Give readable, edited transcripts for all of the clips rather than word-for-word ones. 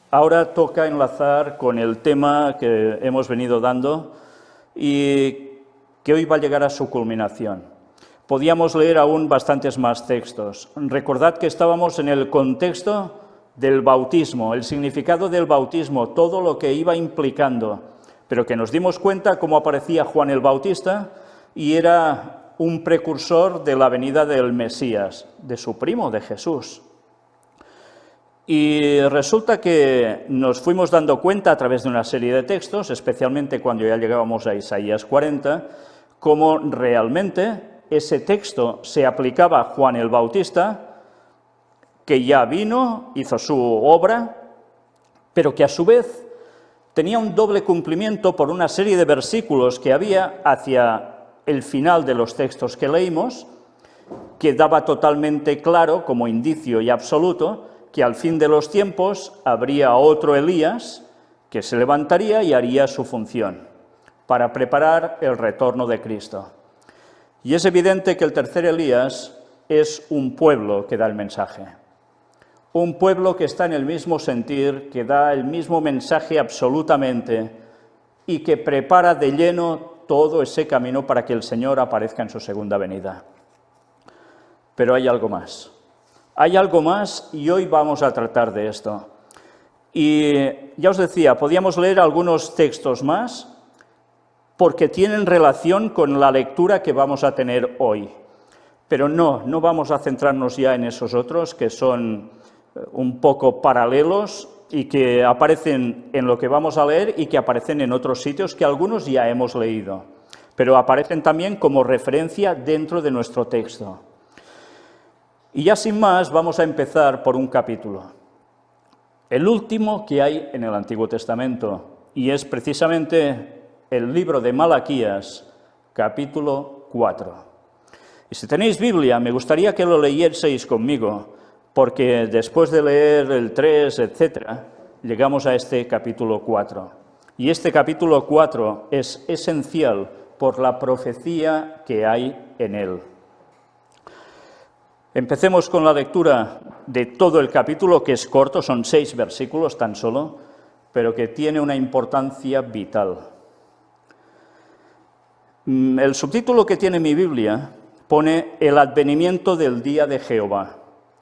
Ahora toca enlazar con el tema que hemos venido dando y que hoy va a llegar a su culminación. Podíamos leer aún bastantes más textos. Recordad que estábamos en el contexto del bautismo, el significado del bautismo, todo lo que iba implicando, pero que nos dimos cuenta cómo aparecía Juan el Bautista y era un precursor de la venida del Mesías, de su primo, de Jesús. Y resulta que nos fuimos dando cuenta a través de una serie de textos, especialmente cuando ya llegábamos a Isaías 40, cómo realmente ese texto se aplicaba a Juan el Bautista, que ya vino, hizo su obra, pero que a su vez tenía un doble cumplimiento por una serie de versículos que había hacia el final de los textos que leímos, que daba totalmente claro, como indicio y absoluto, que al fin de los tiempos habría otro Elías que se levantaría y haría su función para preparar el retorno de Cristo. Y es evidente que el tercer Elías es un pueblo que da el mensaje. Un pueblo que está en el mismo sentir, que da el mismo mensaje absolutamente y que prepara de lleno todo ese camino para que el Señor aparezca en su segunda venida. Pero hay algo más. Hay algo más y hoy vamos a tratar de esto. Y ya os decía, podíamos leer algunos textos más porque tienen relación con la lectura que vamos a tener hoy. Pero no vamos a centrarnos ya en esos otros que son un poco paralelos y que aparecen en lo que vamos a leer y que aparecen en otros sitios que algunos ya hemos leído, pero aparecen también como referencia dentro de nuestro texto. Y ya sin más, vamos a empezar por un capítulo, el último que hay en el Antiguo Testamento, y es precisamente el libro de Malaquías, capítulo 4. Y si tenéis Biblia, me gustaría que lo leyeseis conmigo, porque después de leer el 3, etc., llegamos a este capítulo 4. Y este capítulo 4 es esencial por la profecía que hay en él. Empecemos con la lectura de todo el capítulo, que es corto, son 6 versículos tan solo, pero que tiene una importancia vital. El subtítulo que tiene mi Biblia pone El advenimiento del día de Jehová.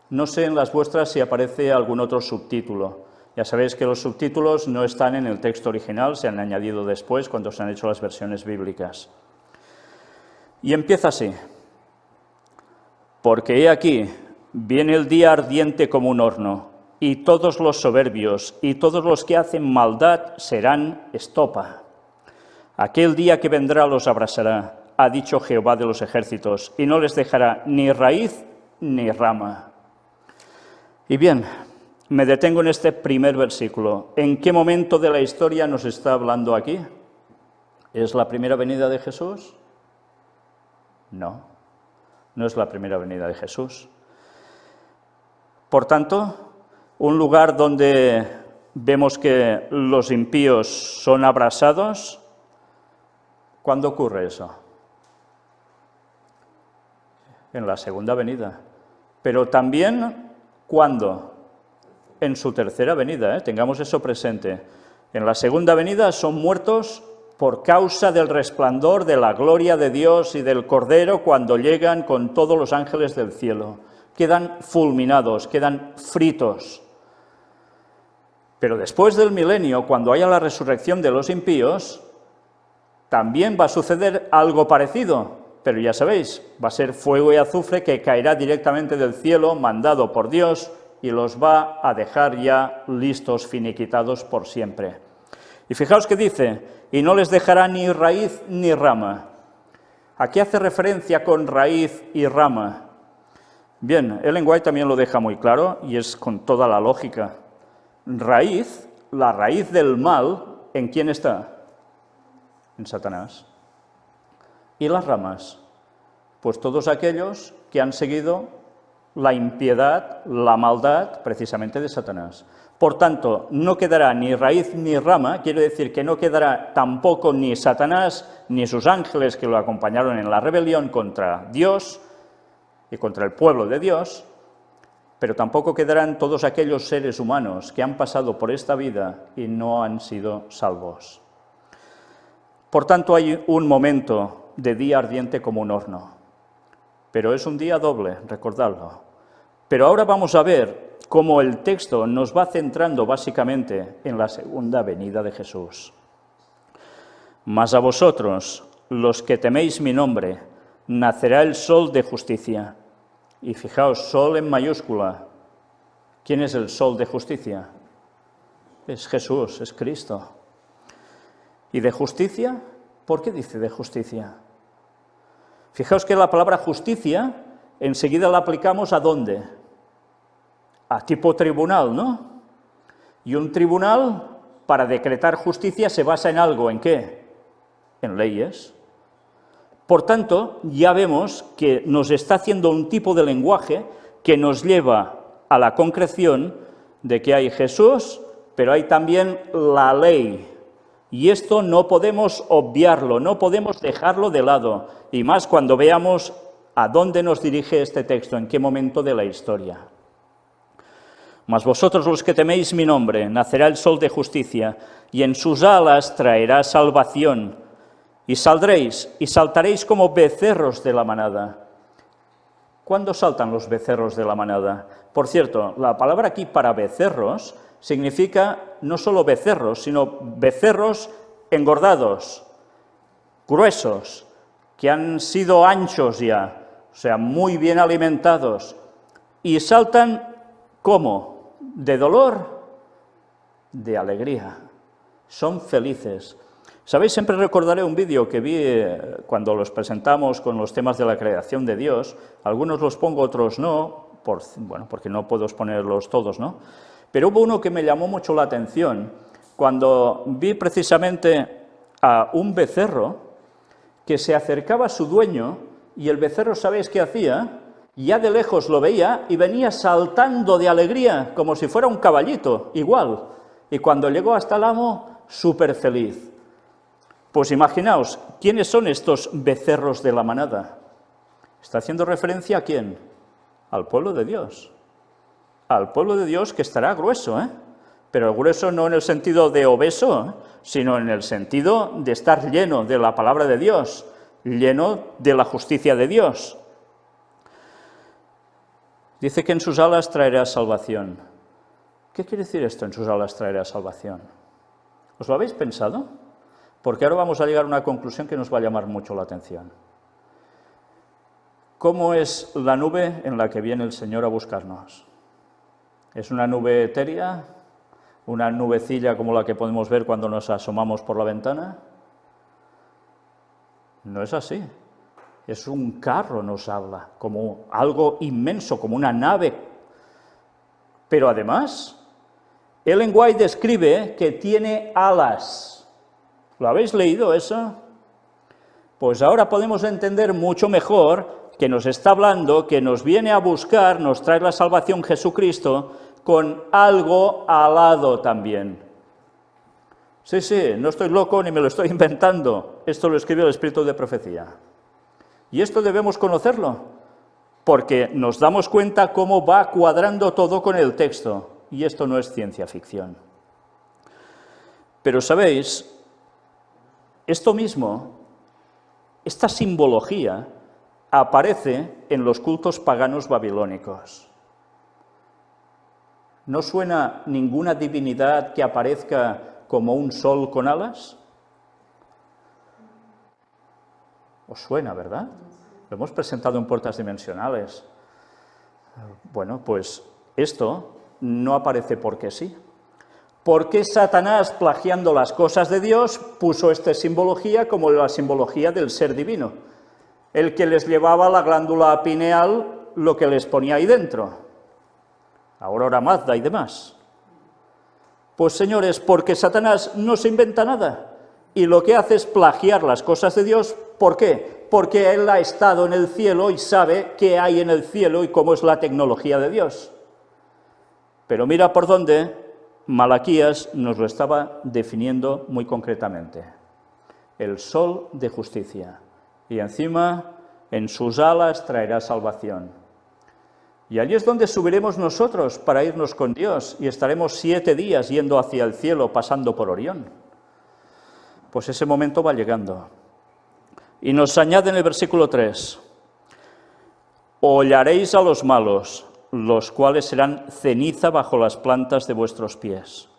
No sé en las vuestras si aparece algún otro subtítulo. Ya sabéis que los subtítulos no están en el texto original, se han añadido después cuando se han hecho las versiones bíblicas. Y empieza así. Porque he aquí, viene el día ardiente como un horno, y todos los soberbios y todos los que hacen maldad serán estopa. Aquel día que vendrá los abrasará, ha dicho Jehová de los ejércitos, y no les dejará ni raíz ni rama. Y bien, me detengo en este primer versículo. ¿En qué momento de la historia nos está hablando aquí? ¿Es la primera venida de Jesús? No. No es la primera venida de Jesús. Por tanto, un lugar donde vemos que los impíos son abrasados, ¿cuándo ocurre eso? En la segunda venida. Pero también, ¿cuándo? En su tercera venida, tengamos eso presente. En la segunda venida son muertos por causa del resplandor de la gloria de Dios y del Cordero cuando llegan con todos los ángeles del cielo. Quedan fulminados, quedan fritos. Pero después del milenio, cuando haya la resurrección de los impíos, también va a suceder algo parecido, pero ya sabéis, va a ser fuego y azufre que caerá directamente del cielo, mandado por Dios, y los va a dejar ya listos, finiquitados por siempre. Y fijaos que dice, y no les dejará ni raíz ni rama. ¿A qué hace referencia con raíz y rama? Bien, Ellen White también lo deja muy claro, y es con toda la lógica. Raíz, la raíz del mal, ¿en quién está? En Satanás. ¿Y las ramas? Pues todos aquellos que han seguido la impiedad, la maldad, precisamente de Satanás. Por tanto, no quedará ni raíz ni rama, quiere decir que no quedará tampoco ni Satanás ni sus ángeles que lo acompañaron en la rebelión contra Dios y contra el pueblo de Dios, pero tampoco quedarán todos aquellos seres humanos que han pasado por esta vida y no han sido salvos. Por tanto, hay un momento de día ardiente como un horno, pero es un día doble, recordadlo. Pero ahora vamos a ver cómo el texto nos va centrando básicamente en la segunda venida de Jesús. Mas a vosotros, los que teméis mi nombre, nacerá el sol de justicia. Y fijaos, sol en mayúscula. ¿Quién es el sol de justicia? Es Jesús, es Cristo. ¿Y de justicia? ¿Por qué dice de justicia? Fijaos que la palabra justicia enseguida la aplicamos ¿a dónde? A tipo tribunal, ¿no? Y un tribunal, para decretar justicia, se basa en algo, ¿en qué? En leyes. Por tanto, ya vemos que nos está haciendo un tipo de lenguaje que nos lleva a la concreción de que hay Jesús, pero hay también la ley. Y esto no podemos obviarlo, no podemos dejarlo de lado, y más cuando veamos a dónde nos dirige este texto, en qué momento de la historia. Mas vosotros los que teméis mi nombre, nacerá el sol de justicia, y en sus alas traerá salvación, y saldréis y saltaréis como becerros de la manada. ¿Cuándo saltan los becerros de la manada? Por cierto, la palabra aquí para becerros significa no solo becerros, sino becerros engordados, gruesos, que han sido anchos ya, o sea, muy bien alimentados, y saltan ¿cómo? ¿De dolor? De alegría. Son felices. ¿Sabéis? Siempre recordaré un vídeo que vi cuando los presentamos con los temas de la creación de Dios. Algunos los pongo, otros no, porque no puedo exponerlos todos, ¿no? Pero hubo uno que me llamó mucho la atención, cuando vi precisamente a un becerro que se acercaba a su dueño, y el becerro, ¿sabéis qué hacía? Ya de lejos lo veía y venía saltando de alegría, como si fuera un caballito, igual. Y cuando llegó hasta el amo, súper feliz. Pues imaginaos, ¿quiénes son estos becerros de la manada? ¿Está haciendo referencia a quién? Al pueblo de Dios. Al pueblo de Dios que estará grueso, ¿eh? Pero grueso no en el sentido de obeso, sino en el sentido de estar lleno de la palabra de Dios, lleno de la justicia de Dios. Dice que en sus alas traerá salvación. ¿Qué quiere decir esto, en sus alas traerá salvación? ¿Os lo habéis pensado? Porque ahora vamos a llegar a una conclusión que nos va a llamar mucho la atención. ¿Cómo es la nube en la que viene el Señor a buscarnos? ¿Es una nube etérea? ¿Una nubecilla como la que podemos ver cuando nos asomamos por la ventana? No es así. Es un carro, nos habla, como algo inmenso, como una nave. Pero además, Ellen White describe que tiene alas. ¿Lo habéis leído eso? Pues ahora podemos entender mucho mejor que nos está hablando, que nos viene a buscar, nos trae la salvación Jesucristo, con algo alado también. Sí, no estoy loco ni me lo estoy inventando. Esto lo escribió el Espíritu de Profecía. Y esto debemos conocerlo, porque nos damos cuenta cómo va cuadrando todo con el texto. Y esto no es ciencia ficción. Pero, ¿sabéis? Esto mismo, esta simbología, aparece en los cultos paganos babilónicos. ¿No suena ninguna divinidad que aparezca como un sol con alas? ¿Os suena, verdad? Lo hemos presentado en puertas dimensionales. Bueno, pues esto no aparece porque sí. ¿Por qué Satanás, plagiando las cosas de Dios, puso esta simbología como la simbología del ser divino? El que les llevaba la glándula pineal, lo que les ponía ahí dentro. Aurora Mazda y demás. Pues señores, porque Satanás no se inventa nada. Y lo que hace es plagiar las cosas de Dios. ¿Por qué? Porque él ha estado en el cielo y sabe qué hay en el cielo y cómo es la tecnología de Dios. Pero mira por dónde Malaquías nos lo estaba definiendo muy concretamente. El sol de justicia. Y encima, en sus alas traerá salvación. Y allí es donde subiremos nosotros para irnos con Dios y estaremos 7 días yendo hacia el cielo, pasando por Orión. Pues ese momento va llegando. Y nos añade en el versículo 3, hollaréis a los malos, los cuales serán ceniza bajo las plantas de vuestros pies.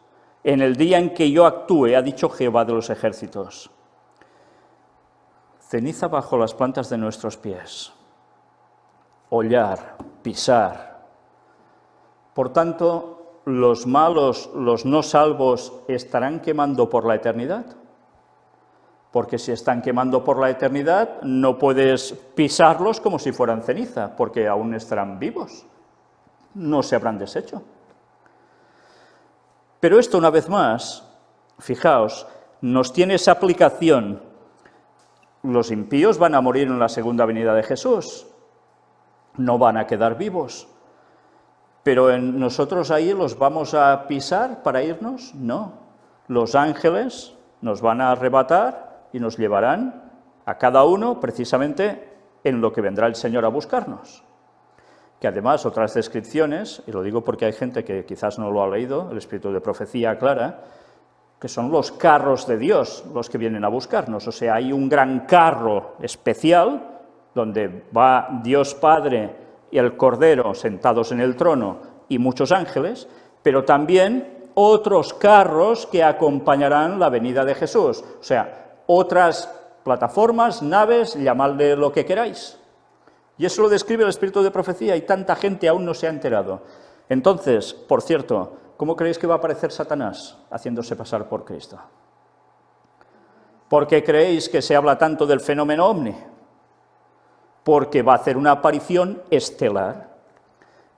En el día en que yo actúe, ha dicho Jehová de los ejércitos. Ceniza bajo las plantas de nuestros pies. Hollar, pisar. Por tanto, los malos, los no salvos, ¿estarán quemando por la eternidad? Porque si están quemando por la eternidad, no puedes pisarlos como si fueran ceniza, porque aún estarán vivos, no se habrán deshecho. Pero esto, una vez más, fijaos, nos tiene esa aplicación. Los impíos van a morir en la segunda venida de Jesús, no van a quedar vivos. Pero nosotros ahí los vamos a pisar para irnos, no. Los ángeles nos van a arrebatar y nos llevarán a cada uno precisamente en lo que vendrá el Señor a buscarnos. Que además otras descripciones, y lo digo porque hay gente que quizás no lo ha leído, el Espíritu de Profecía aclara, que son los carros de Dios los que vienen a buscarnos. O sea, hay un gran carro especial donde va Dios Padre y el Cordero sentados en el trono y muchos ángeles, pero también otros carros que acompañarán la venida de Jesús. O sea, otras plataformas, naves, llamadle lo que queráis. Y eso lo describe el Espíritu de Profecía y tanta gente aún no se ha enterado. Entonces, por cierto, ¿cómo creéis que va a aparecer Satanás haciéndose pasar por Cristo? ¿Por qué creéis que se habla tanto del fenómeno ovni? Porque va a hacer una aparición estelar.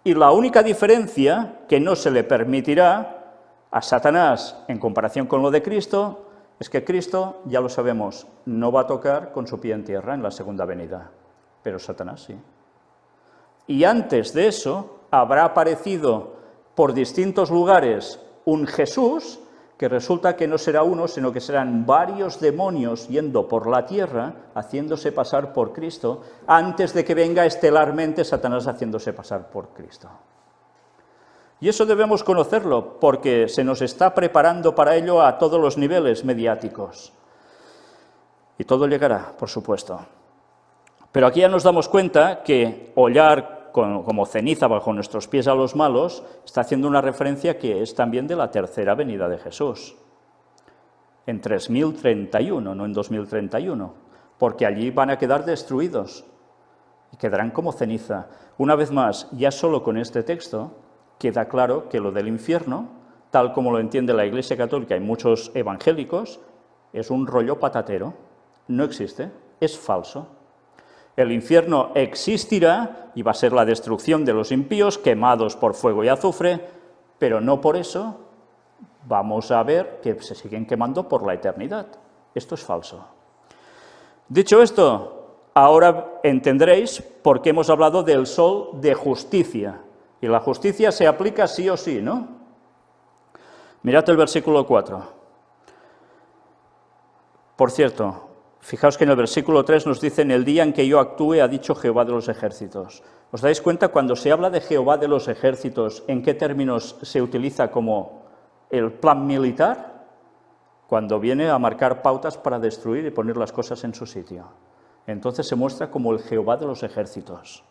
Y la única diferencia que no se le permitirá a Satanás en comparación con lo de Cristo es que Cristo, ya lo sabemos, no va a tocar con su pie en tierra en la segunda venida, pero Satanás sí. Y antes de eso habrá aparecido por distintos lugares un Jesús que resulta que no será uno, sino que serán varios demonios yendo por la tierra, haciéndose pasar por Cristo, antes de que venga estelarmente Satanás haciéndose pasar por Cristo. Y eso debemos conocerlo, porque se nos está preparando para ello a todos los niveles mediáticos. Y todo llegará, por supuesto. Pero aquí ya nos damos cuenta que hollar como ceniza bajo nuestros pies a los malos está haciendo una referencia que es también de la tercera venida de Jesús. En 3031, no en 2031, porque allí van a quedar destruidos y quedarán como ceniza. Una vez más, ya solo con este texto queda claro que lo del infierno, tal como lo entiende la Iglesia Católica y muchos evangélicos, es un rollo patatero, no existe, es falso. El infierno existirá y va a ser la destrucción de los impíos, quemados por fuego y azufre, pero no por eso vamos a ver que se siguen quemando por la eternidad. Esto es falso. Dicho esto, ahora entenderéis por qué hemos hablado del sol de justicia. Y la justicia se aplica sí o sí, ¿no? Mirad el versículo 4. Por cierto, fijaos que en el versículo 3 nos dice, en el día en que yo actúe, ha dicho Jehová de los ejércitos. ¿Os dais cuenta cuando se habla de Jehová de los ejércitos, en qué términos se utiliza como el plan militar? Cuando viene a marcar pautas para destruir y poner las cosas en su sitio. Entonces se muestra como el Jehová de los ejércitos.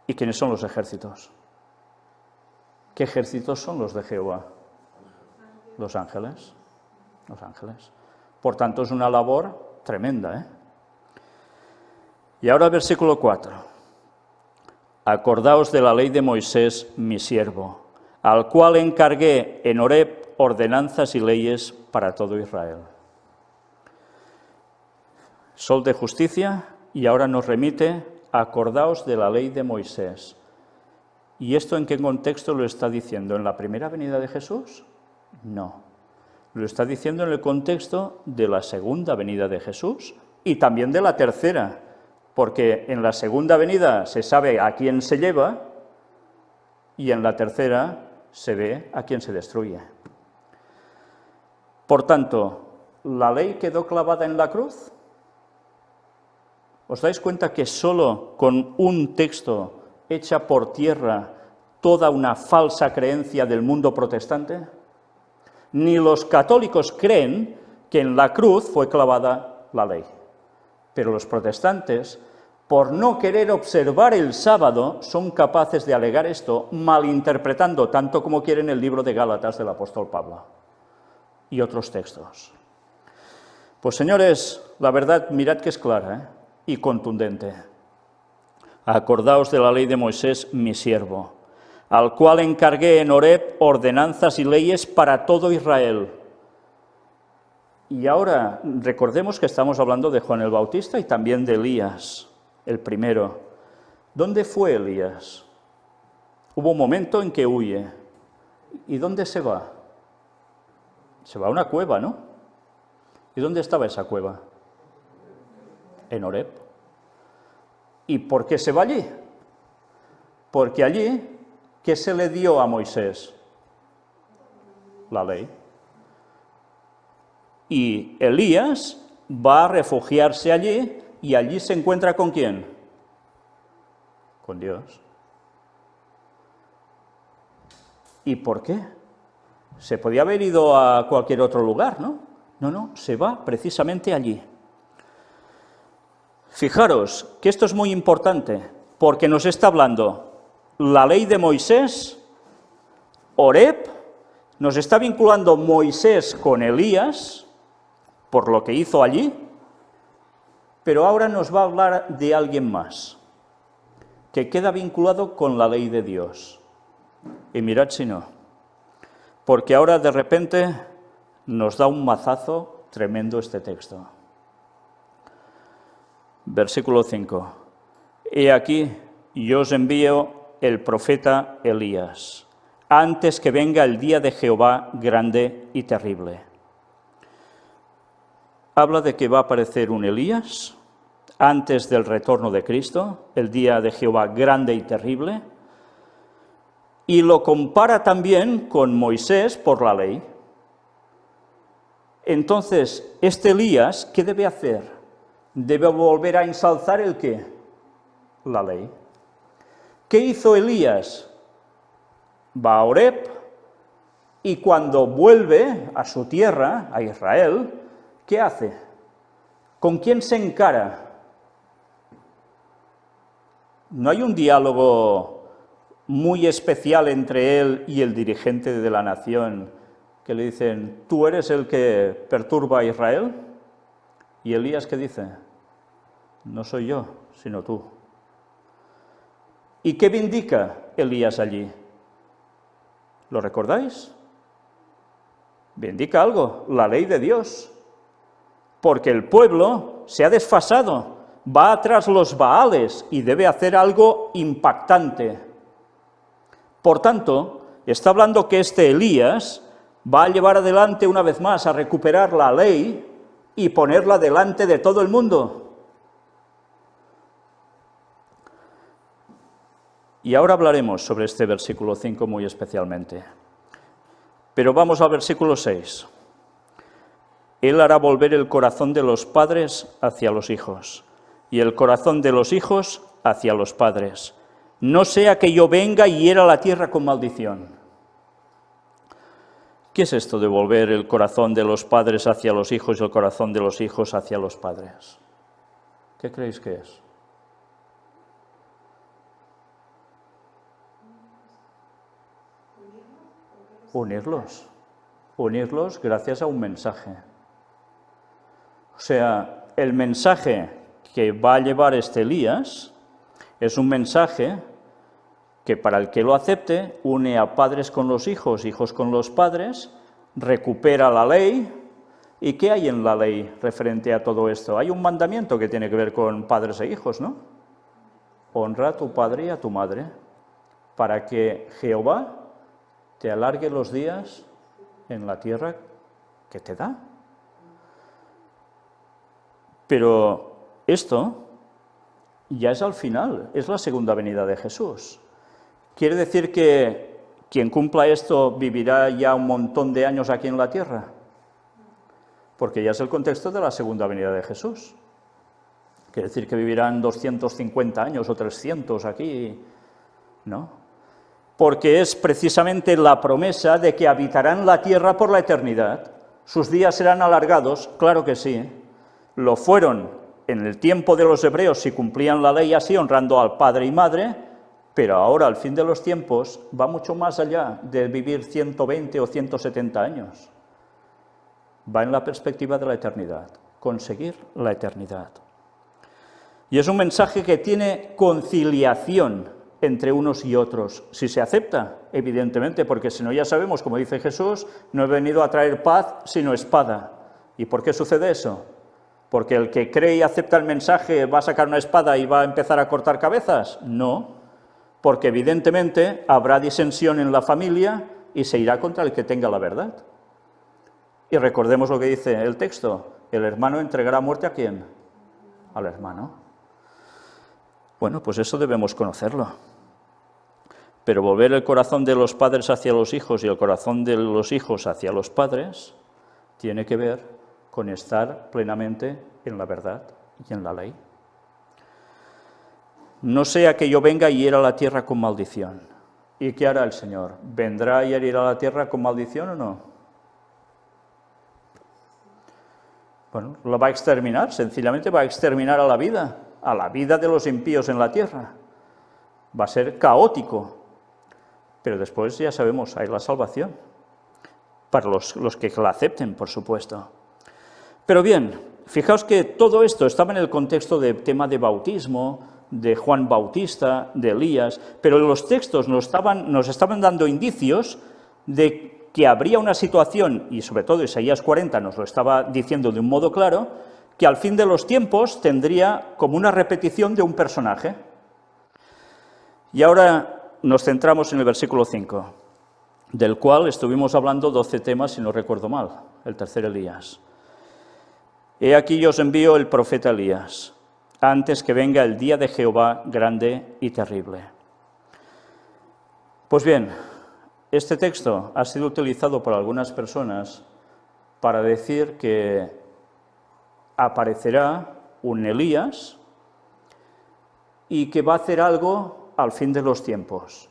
¿Y quiénes son los ejércitos? ¿Qué ejércitos son los de Jehová? Los ángeles. Los ángeles. Por tanto, es una labor tremenda, ¿eh? Y ahora el versículo 4. Acordaos de la ley de Moisés, mi siervo, al cual encargué en Horeb ordenanzas y leyes para todo Israel. Sol de justicia, y ahora nos remite, acordaos de la ley de Moisés. ¿Y esto en qué contexto lo está diciendo? ¿En la primera venida de Jesús? No. Lo está diciendo en el contexto de la segunda venida de Jesús y también de la tercera, porque en la segunda venida se sabe a quién se lleva y en la tercera se ve a quién se destruye. Por tanto, ¿la ley quedó clavada en la cruz? ¿Os dais cuenta que solo con un texto echa por tierra toda una falsa creencia del mundo protestante? Ni los católicos creen que en la cruz fue clavada la ley. Pero los protestantes, por no querer observar el sábado, son capaces de alegar esto, malinterpretando tanto como quieren el libro de Gálatas del apóstol Pablo y otros textos. Pues señores, la verdad, mirad que es clara y contundente. Acordaos de la ley de Moisés, mi siervo, al cual encargué en Horeb ordenanzas y leyes para todo Israel. Y ahora recordemos que estamos hablando de Juan el Bautista y también de Elías, el primero. ¿Dónde fue Elías? Hubo un momento en que huye. ¿Y dónde se va? Se va a una cueva, ¿no? ¿Y dónde estaba esa cueva? En Horeb. ¿Y por qué se va allí? Porque allí, ¿qué se le dio a Moisés? La ley. Y Elías va a refugiarse allí, y allí se encuentra ¿con quién? Con Dios. ¿Y por qué? Se podía haber ido a cualquier otro lugar, ¿no? No, se va precisamente allí. Fijaros que esto es muy importante, porque nos está hablando la ley de Moisés, Horeb, nos está vinculando Moisés con Elías, por lo que hizo allí, pero ahora nos va a hablar de alguien más, que queda vinculado con la ley de Dios. Y mirad si no, porque ahora de repente nos da un mazazo tremendo este texto. Versículo 5. He aquí, yo os envío el profeta Elías, antes que venga el día de Jehová grande y terrible. Habla de que va a aparecer un Elías antes del retorno de Cristo, el día de Jehová grande y terrible, y lo compara también con Moisés por la ley. Entonces, este Elías, ¿qué debe hacer? Debe volver a ensalzar ¿el qué? La ley. ¿Qué hizo Elías? Va a Horeb, y cuando vuelve a su tierra, a Israel, ¿qué hace? ¿Con quién se encara? No hay un diálogo muy especial entre él y el dirigente de la nación, que le dicen, ¿tú eres el que perturba a Israel? Y Elías, ¿qué dice? No soy yo, sino tú. ¿Y qué vindica Elías allí? ¿Lo recordáis? Vindica algo, la ley de Dios. Porque el pueblo se ha desfasado, va tras los Baales y debe hacer algo impactante. Por tanto, está hablando que este Elías va a llevar adelante una vez más a recuperar la ley y ponerla delante de todo el mundo. Y ahora hablaremos sobre este versículo 5 muy especialmente. Pero vamos al versículo 6. Él hará volver el corazón de los padres hacia los hijos, y el corazón de los hijos hacia los padres. No sea que yo venga y hiera la tierra con maldición. ¿Qué es esto de volver el corazón de los padres hacia los hijos y el corazón de los hijos hacia los padres? ¿Qué creéis que es? Unirlos. Unirlos gracias a un mensaje. O sea, el mensaje que va a llevar este Elías es un mensaje que para el que lo acepte une a padres con los hijos, hijos con los padres, recupera la ley. ¿Y qué hay en la ley referente a todo esto? Hay un mandamiento que tiene que ver con padres e hijos, ¿no? Honra a tu padre y a tu madre, para que Jehová te alargue los días en la tierra que te da. Pero esto ya es al final, es la segunda venida de Jesús. ¿Quiere decir que quien cumpla esto vivirá ya un montón de años aquí en la tierra? Porque ya es el contexto de la segunda venida de Jesús. Quiere decir que vivirán 250 años o 300 aquí, ¿no? Porque es precisamente la promesa de que habitarán la tierra por la eternidad. Sus días serán alargados, claro que sí. Lo fueron en el tiempo de los hebreos si cumplían la ley así, honrando al padre y madre, pero ahora, al fin de los tiempos, va mucho más allá de vivir 120 o 170 años. Va en la perspectiva de la eternidad, conseguir la eternidad. Y es un mensaje que tiene conciliación entre unos y otros, si se acepta, evidentemente, porque si no ya sabemos, como dice Jesús, no he venido a traer paz, sino espada. ¿Y por qué sucede eso? ¿Porque el que cree y acepta el mensaje va a sacar una espada y va a empezar a cortar cabezas? No, porque evidentemente habrá disensión en la familia y se irá contra el que tenga la verdad. Y recordemos lo que dice el texto, el hermano entregará muerte ¿a quién? Al hermano. Bueno, pues eso debemos conocerlo. Pero volver el corazón de los padres hacia los hijos y el corazón de los hijos hacia los padres tiene que ver con estar plenamente en la verdad y en la ley. No sea que yo venga y hiera la tierra con maldición. ¿Y qué hará el Señor? ¿Vendrá y herirá la tierra con maldición o no? Bueno, lo va a exterminar, sencillamente va a exterminar a la vida de los impíos en la tierra. Va a ser caótico, pero después ya sabemos, hay la salvación, para los que la acepten, por supuesto. Pero bien, fijaos que todo esto estaba en el contexto del tema de bautismo, de Juan Bautista, de Elías, pero los textos nos estaban dando indicios de que habría una situación, y sobre todo Isaías 40 nos lo estaba diciendo de un modo claro, que al fin de los tiempos tendría como una repetición de un personaje. Y ahora nos centramos en el versículo 5, del cual estuvimos hablando 12 temas, si no recuerdo mal, el tercer Elías. He aquí yo os envío el profeta Elías, antes que venga el día de Jehová grande y terrible. Pues bien, este texto ha sido utilizado por algunas personas para decir que aparecerá un Elías y que va a hacer algo al fin de los tiempos,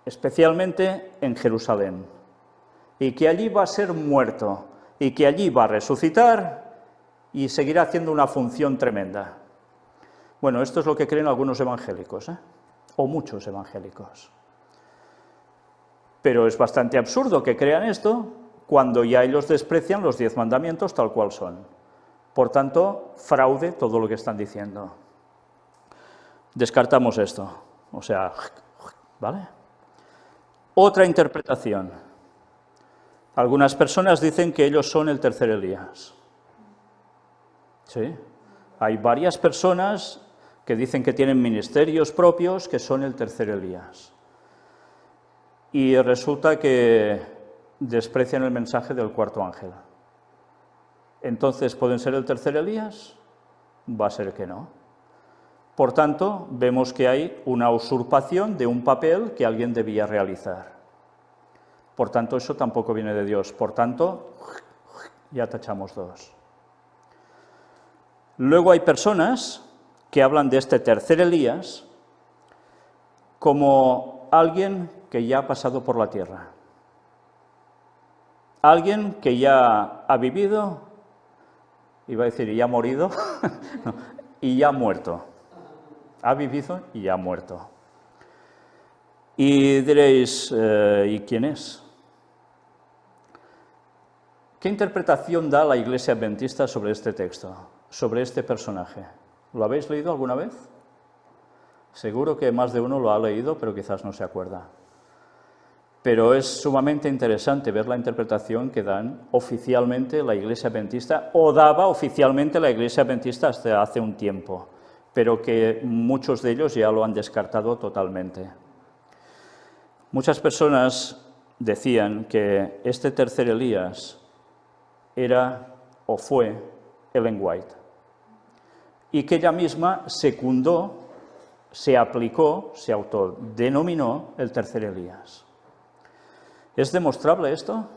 especialmente en Jerusalén, y que allí va a ser muerto, y que allí va a resucitar y seguirá haciendo una función tremenda. Bueno, esto es lo que creen algunos evangélicos, o muchos evangélicos. Pero es bastante absurdo que crean esto cuando ya ellos desprecian los 10 mandamientos tal cual son. Por tanto, fraude todo lo que están diciendo. Descartamos esto, o sea, ¿vale? Otra interpretación. Algunas personas dicen que ellos son el tercer Elías. ¿Sí? Hay varias personas que dicen que tienen ministerios propios que son el tercer Elías. Y resulta que desprecian el mensaje del cuarto ángel. Entonces, ¿pueden ser el tercer Elías? Va a ser que no. Por tanto, vemos que hay una usurpación de un papel que alguien debía realizar. Por tanto, eso tampoco viene de Dios. Por tanto, ya tachamos 2. Luego hay personas que hablan de este tercer Elías como alguien que ya ha pasado por la tierra. Alguien que ya ha vivido, iba a decir, y ya ha morido, no, y ya ha muerto. Ha vivido y ya ha muerto. Y diréis, ¿y quién es? ¿Qué interpretación da la Iglesia Adventista sobre este texto, sobre este personaje? ¿Lo habéis leído alguna vez? Seguro que más de uno lo ha leído, pero quizás no se acuerda. Pero es sumamente interesante ver la interpretación que dan oficialmente la Iglesia Adventista, o daba oficialmente la Iglesia Adventista hasta hace un tiempo, pero que muchos de ellos ya lo han descartado totalmente. Muchas personas decían que este tercer Elías era o fue Ellen White, y que ella misma secundó, se aplicó, se autodenominó el tercer Elías. ¿Es demostrable esto?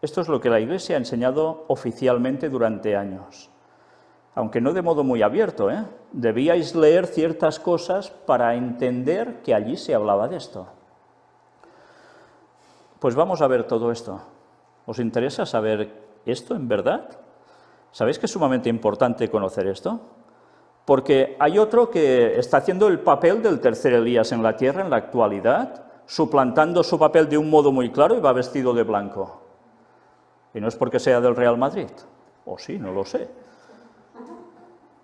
Esto es lo que la Iglesia ha enseñado oficialmente durante años. aunque no de modo muy abierto, debíais leer ciertas cosas para entender que allí se hablaba de esto. Pues vamos a ver todo esto. ¿Os interesa saber esto en verdad? ¿Sabéis que es sumamente importante conocer esto? Porque hay otro que está haciendo el papel del tercer Elías en la tierra en la actualidad, suplantando su papel de un modo muy claro y va vestido de blanco. Y no es porque sea del Real Madrid, o sí, no lo sé.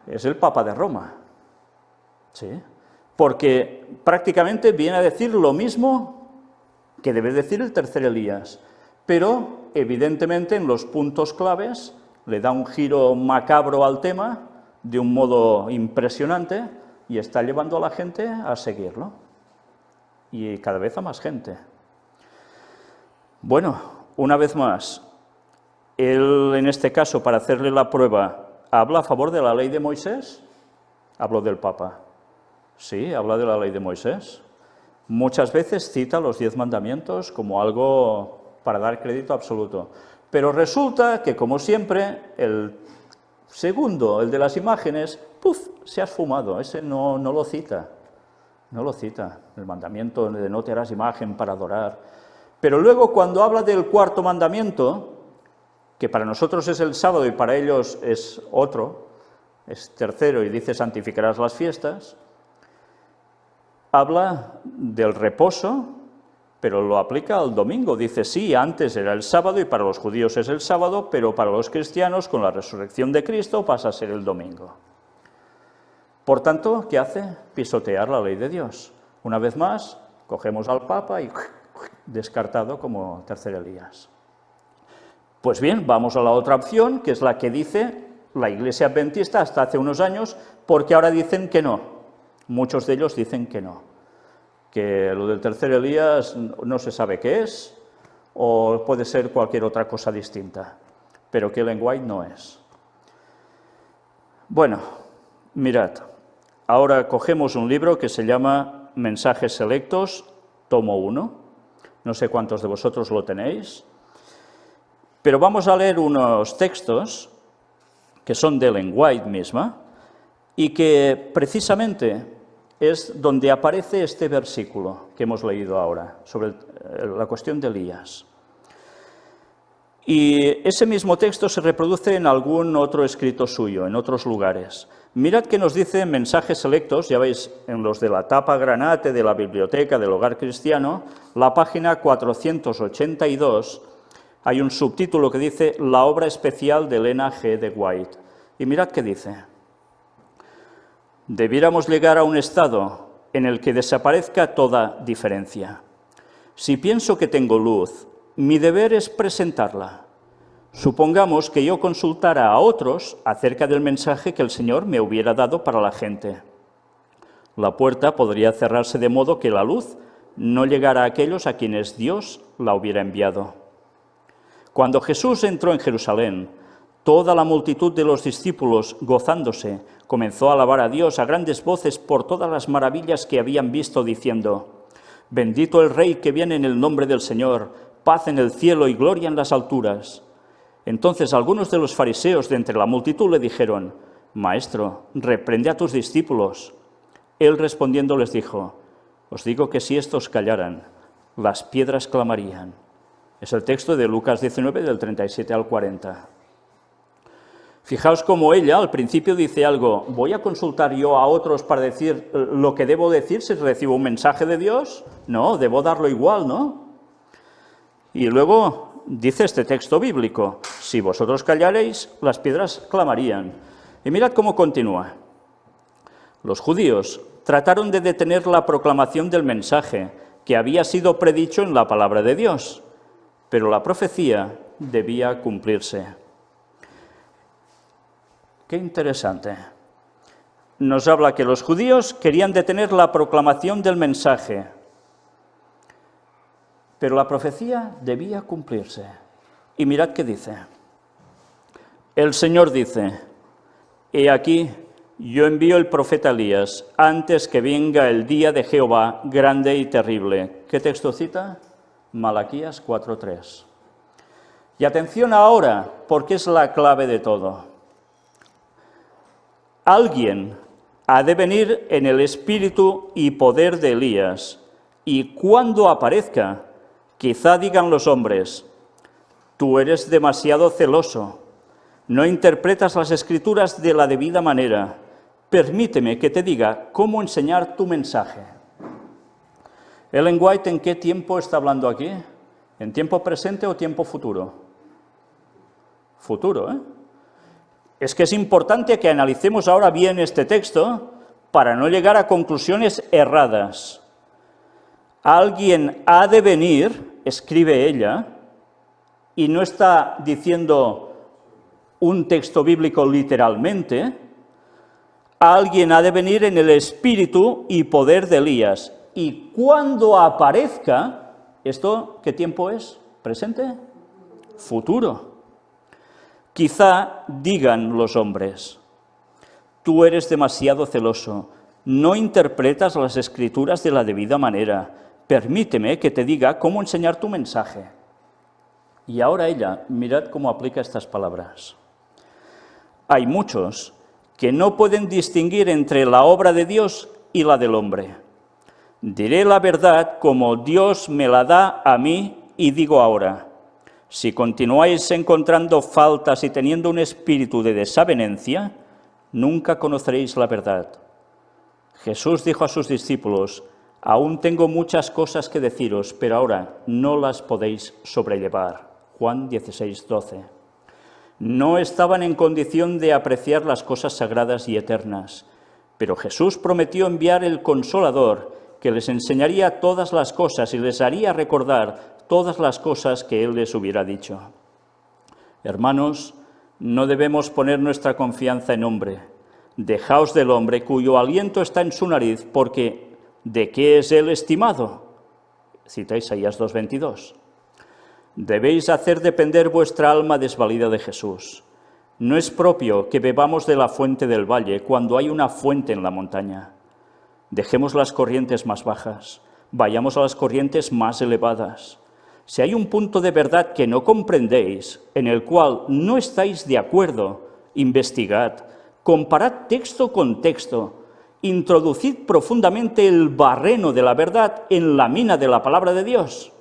Es el Papa de Roma, ¿sí? Porque prácticamente viene a decir lo mismo que debe decir el tercer Elías, pero evidentemente en los puntos claves le da un giro macabro al tema de un modo impresionante y está llevando a la gente a seguirlo, y cada vez a más gente. Bueno, una vez más, él en este caso, para hacerle la prueba, ¿habla a favor de la ley de Moisés? Hablo del Papa. Sí, habla de la ley de Moisés. Muchas veces cita los 10 mandamientos como algo para dar crédito absoluto. Pero resulta que, como siempre, el segundo, el de las imágenes, ¡puf!, se ha esfumado. Ese no lo cita. No lo cita. El mandamiento de no te harás imagen para adorar. Pero luego, cuando habla del cuarto mandamiento, que para nosotros es el sábado y para ellos es otro, es tercero, y dice santificarás las fiestas, habla del reposo, pero lo aplica al domingo. Dice, sí, antes era el sábado y para los judíos es el sábado, pero para los cristianos, con la resurrección de Cristo, pasa a ser el domingo. Por tanto, ¿qué hace? Pisotear la ley de Dios. Una vez más, cogemos al Papa y descartado como tercer Elías. Pues bien, vamos a la otra opción, que es la que dice la Iglesia Adventista hasta hace unos años, porque ahora dicen que no. Muchos de ellos dicen que no, que lo del tercer Elías no se sabe qué es, o puede ser cualquier otra cosa distinta, pero que Ellen White no es. Bueno, mirad, ahora cogemos un libro que se llama Mensajes Selectos, tomo 1, no sé cuántos de vosotros lo tenéis, pero vamos a leer unos textos que son de Ellen White misma, y que precisamente es donde aparece este versículo que hemos leído ahora, sobre la cuestión de Elías. Y ese mismo texto se reproduce en algún otro escrito suyo, en otros lugares. Mirad que nos dice Mensajes Selectos, ya veis, en los de la tapa granate de la biblioteca del Hogar Cristiano, la página 482, hay un subtítulo que dice La obra especial de Elena G. de White. Y mirad qué dice. Debiéramos llegar a un estado en el que desaparezca toda diferencia. Si pienso que tengo luz, mi deber es presentarla. Supongamos que yo consultara a otros acerca del mensaje que el Señor me hubiera dado para la gente. La puerta podría cerrarse de modo que la luz no llegara a aquellos a quienes Dios la hubiera enviado. Cuando Jesús entró en Jerusalén, toda la multitud de los discípulos, gozándose, comenzó a alabar a Dios a grandes voces por todas las maravillas que habían visto, diciendo: Bendito el Rey que viene en el nombre del Señor, paz en el cielo y gloria en las alturas. Entonces algunos de los fariseos de entre la multitud le dijeron: Maestro, reprende a tus discípulos. Él respondiendo les dijo: Os digo que si estos callaran, las piedras clamarían. Es el texto de Lucas 19, del 37 al 40. Fijaos cómo ella al principio dice algo: ¿voy a consultar yo a otros para decir lo que debo decir si recibo un mensaje de Dios? No, debo darlo igual, ¿no? Y luego dice este texto bíblico: si vosotros callaréis, las piedras clamarían. Y mirad cómo continúa. Los judíos trataron de detener la proclamación del mensaje que había sido predicho en la palabra de Dios, pero la profecía debía cumplirse. Qué interesante. Nos habla que los judíos querían detener la proclamación del mensaje, pero la profecía debía cumplirse. Y mirad qué dice. El Señor dice: He aquí, yo envío el profeta Elías antes que venga el día de Jehová grande y terrible. ¿Qué texto cita? Malaquías 4:3. Y atención ahora, porque es la clave de todo. alguien ha de venir en el espíritu y poder de Elías, y cuando aparezca, quizá digan los hombres, tú eres demasiado celoso, no interpretas las Escrituras de la debida manera, permíteme que te diga cómo enseñar tu mensaje. Ellen White, ¿en qué tiempo está hablando aquí? ¿En tiempo presente o tiempo futuro? Futuro, ¿eh? Es que es importante que analicemos ahora bien este texto para no llegar a conclusiones erradas. Alguien ha de venir, escribe ella, y no está diciendo un texto bíblico literalmente, alguien ha de venir en el espíritu y poder de Elías. Y cuando aparezca, ¿esto qué tiempo es? ¿Presente? Futuro. Quizá digan los hombres, tú eres demasiado celoso, no interpretas las Escrituras de la debida manera, permíteme que te diga cómo enseñar tu mensaje. Y ahora ella, mirad cómo aplica estas palabras. Hay muchos que no pueden distinguir entre la obra de Dios y la del hombre. Diré la verdad como Dios me la da a mí y digo ahora, si continuáis encontrando faltas y teniendo un espíritu de desavenencia, nunca conoceréis la verdad. Jesús dijo a sus discípulos, aún tengo muchas cosas que deciros, pero ahora no las podéis sobrellevar. Juan 16, 12. No estaban en condición de apreciar las cosas sagradas y eternas, pero Jesús prometió enviar el Consolador, que les enseñaría todas las cosas y les haría recordar todas las cosas que Él les hubiera dicho. Hermanos, no debemos poner nuestra confianza en hombre. Dejaos del hombre cuyo aliento está en su nariz, porque ¿de qué es él estimado? Cita Isaías 2:22. Debéis hacer depender vuestra alma desvalida de Jesús. No es propio que bebamos de la fuente del valle cuando hay una fuente en la montaña. Dejemos las corrientes más bajas, vayamos a las corrientes más elevadas. Si hay un punto de verdad que no comprendéis, en el cual no estáis de acuerdo, investigad, comparad texto con texto, introducid profundamente el barreno de la verdad en la mina de la palabra de Dios.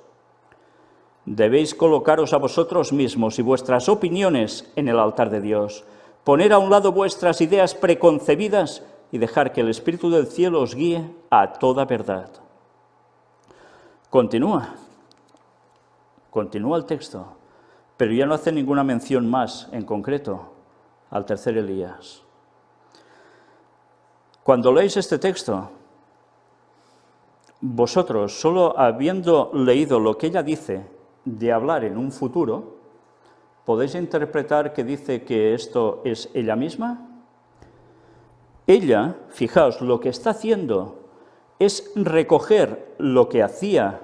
Debéis colocaros a vosotros mismos y vuestras opiniones en el altar de Dios, poner a un lado vuestras ideas preconcebidas y dejar que el Espíritu del cielo os guíe a toda verdad. Continúa el texto, pero ya no hace ninguna mención más en concreto al tercer Elías. Cuando leéis este texto, vosotros, solo habiendo leído lo que ella dice de hablar en un futuro, ¿podéis interpretar que dice que esto es ella misma? Ella, fijaos, lo que está haciendo es recoger lo que hacía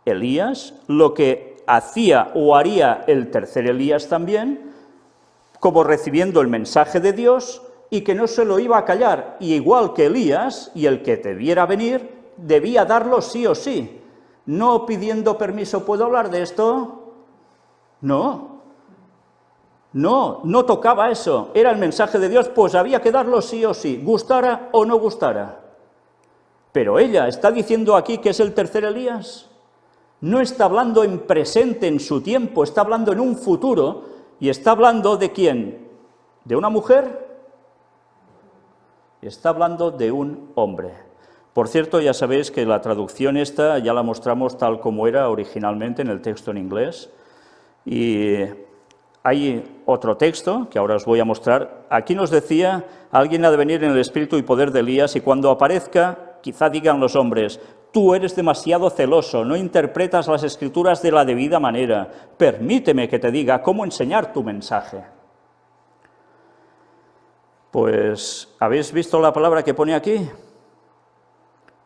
Elías, lo que hacía o haría el tercer Elías también, como recibiendo el mensaje de Dios y que no se lo iba a callar. Y igual que Elías y el que debiera venir, debía darlo sí o sí. No pidiendo permiso, ¿puedo hablar de esto? No tocaba eso. Era el mensaje de Dios, pues había que darlo sí o sí, gustara o no gustara. Pero ella está diciendo aquí que es el tercer Elías. No está hablando en presente, en su tiempo, está hablando en un futuro. ¿Y está hablando de quién? ¿De una mujer? Está hablando de un hombre. Por cierto, ya sabéis que la traducción esta ya la mostramos tal como era originalmente en el texto en inglés. Y hay otro texto que ahora os voy a mostrar. Aquí nos decía, alguien ha de venir en el espíritu y poder de Elías, y cuando aparezca, quizá digan los hombres, tú eres demasiado celoso, no interpretas las Escrituras de la debida manera. Permíteme que te diga cómo enseñar tu mensaje. Pues, ¿habéis visto la palabra que pone aquí?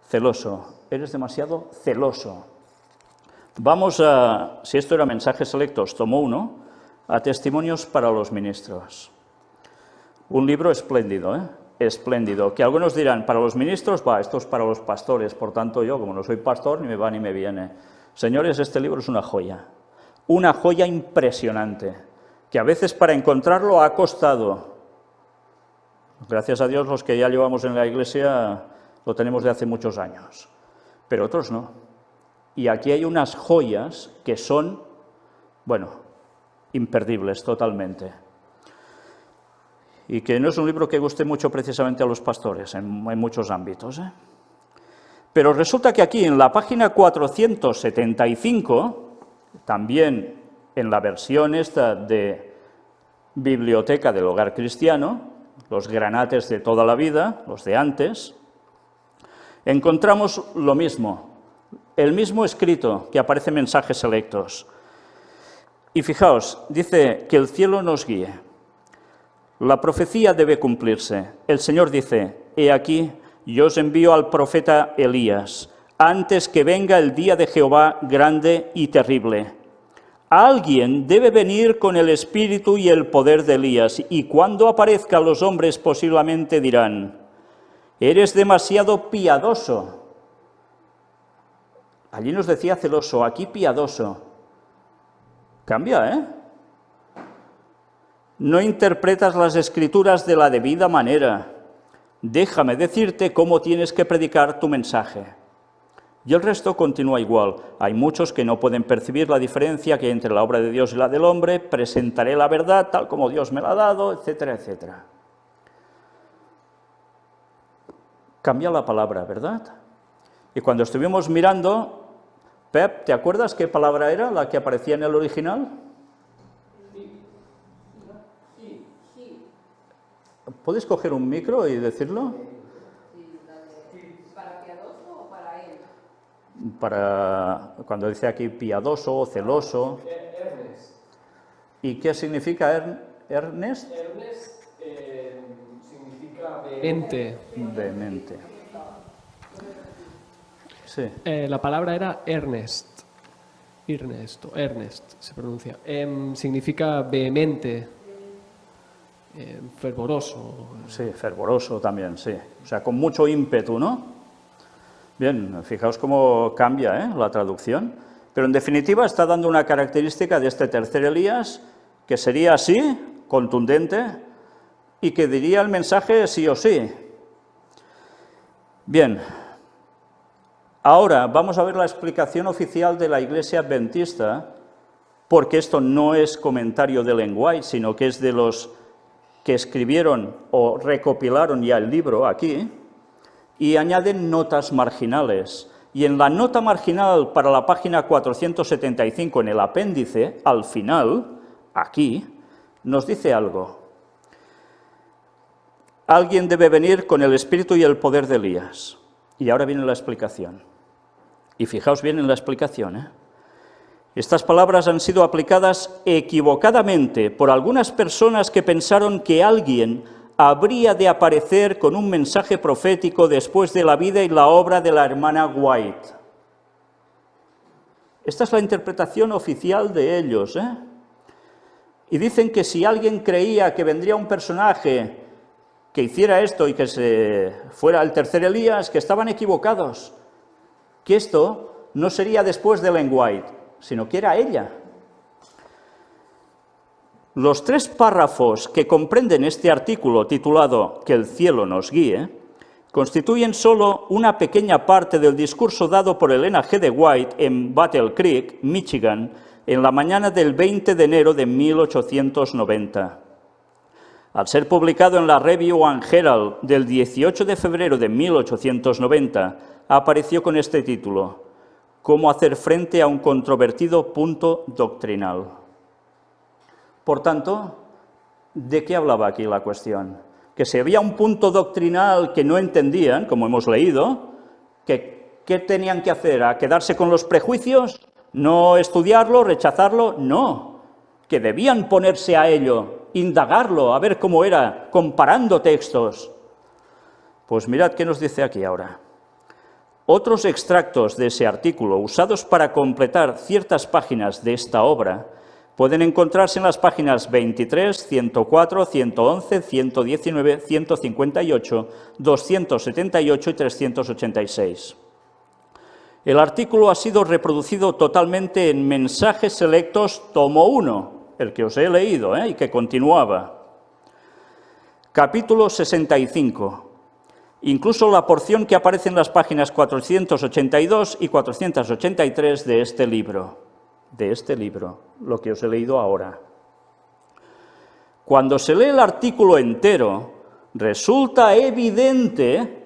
Celoso. Eres demasiado celoso. Vamos a, si esto era mensajes selectos, tomo uno, a testimonios para los ministros. Un libro espléndido, espléndido, que algunos dirán, para los ministros, esto es para los pastores, por tanto yo, como no soy pastor, ni me va ni me viene. Señores, este libro es una joya impresionante, que a veces para encontrarlo ha costado Gracias a Dios los que ya llevamos en la Iglesia lo tenemos de hace muchos años, pero otros no. Y aquí hay unas joyas que son, bueno, imperdibles totalmente. Y que no es un libro que guste mucho precisamente a los pastores en muchos ámbitos, ¿eh? Pero resulta que aquí en la página 475, también en la versión esta de Biblioteca del Hogar Cristiano, los granates de toda la vida, los de antes, encontramos lo mismo, el mismo escrito que aparece en Mensajes Selectos. Y fijaos, dice que el cielo nos guíe. La profecía debe cumplirse. El Señor dice, he aquí, yo os envío al profeta Elías, antes que venga el día de Jehová grande y terrible. Alguien debe venir con el espíritu y el poder de Elías, y cuando aparezca los hombres posiblemente dirán, eres demasiado piadoso. Allí nos decía celoso, aquí piadoso. Cambia, ¿eh? No interpretas las Escrituras de la debida manera. Déjame decirte cómo tienes que predicar tu mensaje. Y el resto continúa igual. Hay muchos que no pueden percibir la diferencia que hay entre la obra de Dios y la del hombre. Presentaré la verdad tal como Dios me la ha dado, etcétera, etcétera. Cambia la palabra, ¿verdad? Y cuando estuvimos mirando, Pep, ¿te acuerdas qué palabra era la que aparecía en el original? ¿Podéis coger un micro y decirlo? ¿Para piadoso o para él? Para, cuando dice aquí piadoso o celoso. Ernest. ¿Y qué significa Ernest? Ernest significa vehemente. Vehemente. Sí. La palabra era Ernest. Ernest se pronuncia. Significa vehemente. Fervoroso. Sí, fervoroso también, sí. O sea, con mucho ímpetu, ¿no? Bien, fijaos cómo cambia la traducción. Pero en definitiva está dando una característica de este tercer Elías que sería así, contundente, y que diría el mensaje sí o sí. Bien, ahora vamos a ver la explicación oficial de la Iglesia Adventista, porque esto no es comentario de Ellen White, sino que es de los que escribieron o recopilaron ya el libro aquí, y añaden notas marginales. Y en la nota marginal para la página 475, en el apéndice, al final, aquí, nos dice algo. Alguien debe venir con el espíritu y el poder de Elías. Y ahora viene la explicación. Y fijaos bien en la explicación, ¿eh? Estas palabras han sido aplicadas equivocadamente por algunas personas que pensaron que alguien habría de aparecer con un mensaje profético después de la vida y la obra de la hermana White. Esta es la interpretación oficial de ellos, ¿eh? Y dicen que si alguien creía que vendría un personaje que hiciera esto y que se fuera el tercer Elías, que estaban equivocados, que esto no sería después de Ellen White, sino que era ella. Los 3 párrafos que comprenden este artículo titulado «Que el cielo nos guíe» constituyen solo una pequeña parte del discurso dado por Elena G. de White en Battle Creek, Michigan, en la mañana del 20 de enero de 1890. Al ser publicado en la Review and Herald del 18 de febrero de 1890, apareció con este título: «Cómo hacer frente a un controvertido punto doctrinal». Por tanto, ¿de qué hablaba aquí la cuestión? Que si había un punto doctrinal que no entendían, como hemos leído, ¿qué tenían que hacer? ¿A quedarse con los prejuicios? ¿No estudiarlo, rechazarlo? No, que debían ponerse a ello, indagarlo, a ver cómo era, comparando textos. Pues mirad qué nos dice aquí ahora. Otros extractos de ese artículo, usados para completar ciertas páginas de esta obra, pueden encontrarse en las páginas 23, 104, 111, 119, 158, 278 y 386. El artículo ha sido reproducido totalmente en Mensajes Selectos, tomo 1, el que os he leído y que continuaba. capítulo 65. Incluso la porción que aparece en las páginas 482 y 483 de este libro, lo que os he leído ahora. Cuando se lee el artículo entero, resulta evidente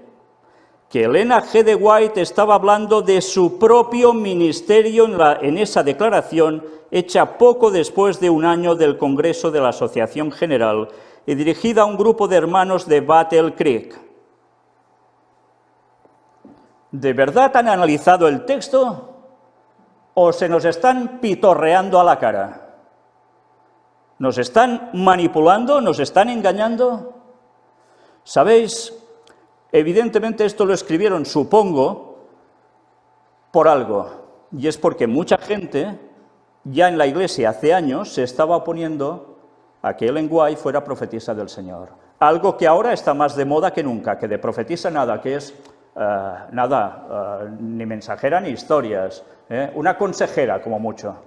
que Elena G. de White estaba hablando de su propio ministerio en esa declaración hecha poco después de un año del Congreso de la Asociación General y dirigida a un grupo de hermanos de Battle Creek. ¿De verdad han analizado el texto o se nos están pitorreando a la cara? ¿Nos están manipulando? ¿Nos están engañando? ¿Sabéis? Evidentemente esto lo escribieron, supongo, por algo. Y es porque mucha gente, ya en la Iglesia hace años, se estaba oponiendo a que Ellen White fuera profetisa del Señor. Algo que ahora está más de moda que nunca, que de profetisa nada, que es ni mensajera ni historias, una consejera como mucho.